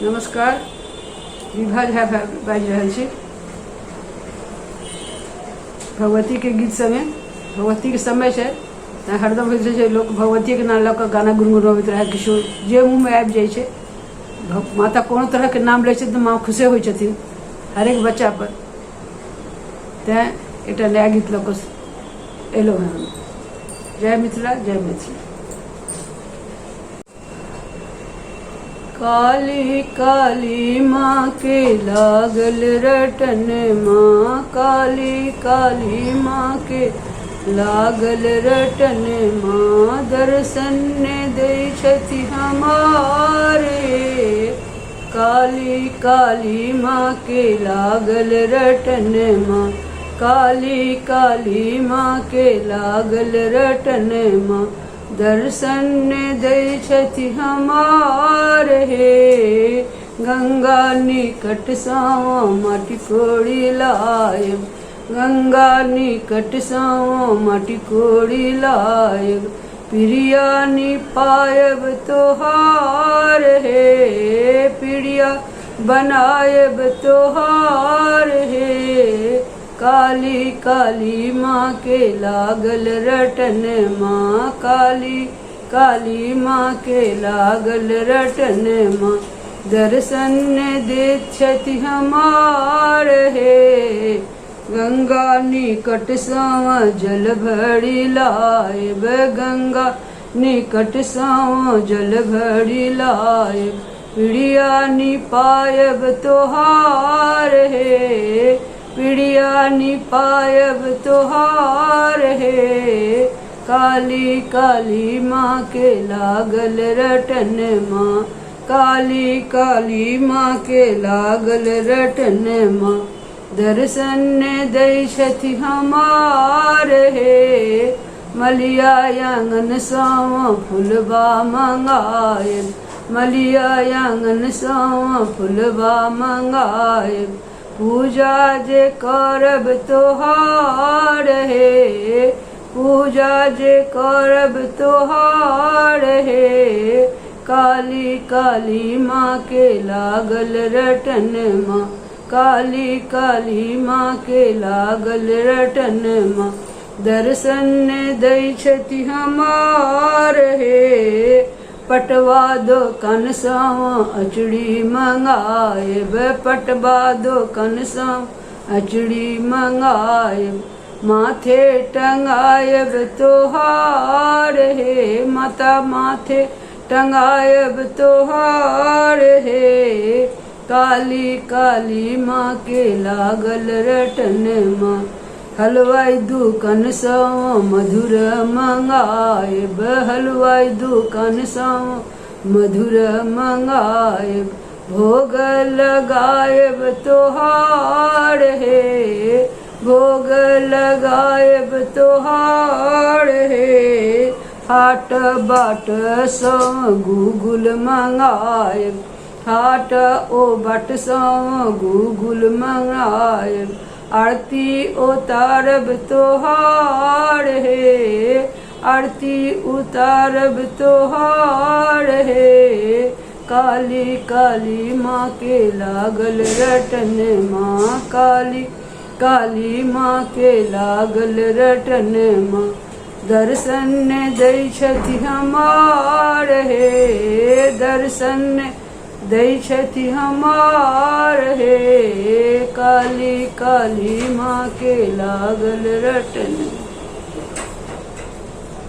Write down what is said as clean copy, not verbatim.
नमस्कार, विभा झा बाजि रहल छी। भगवती के गीत समय भगवती के समय छै, हरदम होइत छै लोक भगवती के नाम लऽ कऽ गाना गुनगुनाबैत रहै, किशोर जे मुँह में आबि जाइ छै। माता कोनो तरह के नाम लै छै तऽ माँ खुशे होइ छथिन हरेक बच्चा पर। तैं एकटा नया गीत लऽ कऽ एलहुँ हैं हम। जय मिथिला, जय मिथिला। काली काली माँ के लागल रटन माँ, काली काली माँ के लागल रटन माँ, दर्शन दै छथि हमारे। काली काली माँ के लागल रटन माँ, काली काली माँ के लागल रटन माँ, दर्शन दै छथि हमार हे। गंगा निकट सावा माटी कोड़ी लायब, गंगा निकट सावा माटी कोड़ी लायब, प्रिया निपायब तोहार हे, प्रिया बनायब तोहार हे। काली काली माँ के लागल रटन माँ, काली काली माँ के लागल रटन माँ, दर्शन दैत छथि हमार हे। गंगा निकट सावा जल भरि लायब, गंगा निकट सावा जल भरि लायब, प्रिया निपायब तोहार हे, प्रिया निपायब तोहार हे। काली काली माँ के लागल रटन माँ, काली काली माँ के लागल रटन माँ, दर्शन दै छथि हमार हे। मलिया आंगन सावा फुलबा मंगायब, मलिया आंगन सावा फुलबा मंगायब, पूजा जे करब तोहार हे, पूजा जे करब तोहार हे। काली काली माँ के लागल रटन माँ, काली काली माँ के लागल रटन माँ, दर्शन दै छथि हमार हे। पटवा दोकान सावा अचड़ी मंगायब, पटवा दोकान सावा अचड़ी मंगायब, माथे टंगायब तोहार हे, माता माथे टंगायब तोहार हे। काली काली माँ के लागल रटन माँ, हलवाई दुकान सावा मधुर मंगायब, हलवाई दुकान सावा मधुर मंगायब, भोग लगायब तोहार हे, भोग लगायब तोहार हे। हाट बाट सावा गुगुल मंगायब, हाट ओ बाट सावा गुगुल मंगायब, आरती उतारब तोहार हे, आरती उतारब तोहार हे। काली काली माँ के लागल रटन माँ, काली काली माँ के लागल रटन माँ, दर्शन दै छथि हमार हे, दर्शन दै छथि हमार हे। काली काली माँ के लागल रटन।